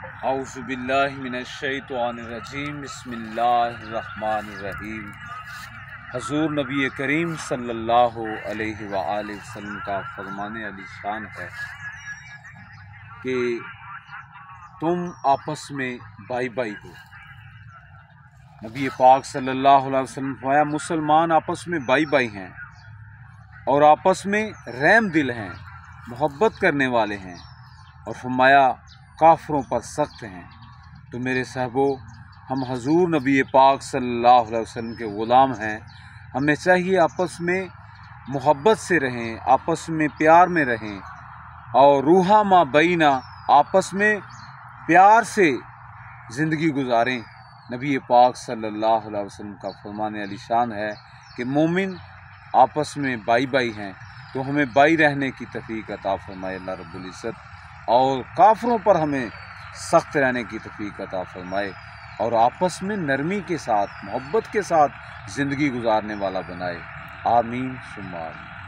اعوذ باللہ من الشیطان الرجیم بسم اللہ الرحمن الرحیم۔ حضور نبی کریم صلی اللہ علیہ وآلہ وسلم کا فرمان علی شان ہے کہ تم آپس میں بھائی بھائی ہو۔ نبی پاک صلی اللہ علیہ وسلم فرمایا مسلمان آپس میں بھائی بھائی ہیں اور آپس میں رحم دل ہیں، محبت کرنے والے ہیں، اور فرمایا کافروں پر سخت ہیں۔ تو میرے صاحبو، ہم حضور نبی پاک صلی اللہ علیہ وسلم کے غلام ہیں، ہمیں چاہیے آپس میں محبت سے رہیں، آپس میں پیار میں رہیں، اور روحا ما بینہ آپس میں پیار سے زندگی گزاریں۔ نبی پاک صلی اللہ علیہ وسلم کا فرمان علی شان ہے کہ مومن آپس میں بھائی بھائی ہیں، تو ہمیں بھائی رہنے کی توفیق عطا فرمائے اللہ رب العزت، اور کافروں پر ہمیں سخت رہنے کی توفیق عطا فرمائے، اور آپس میں نرمی کے ساتھ، محبت کے ساتھ زندگی گزارنے والا بنائے۔ آمین ثم آمین۔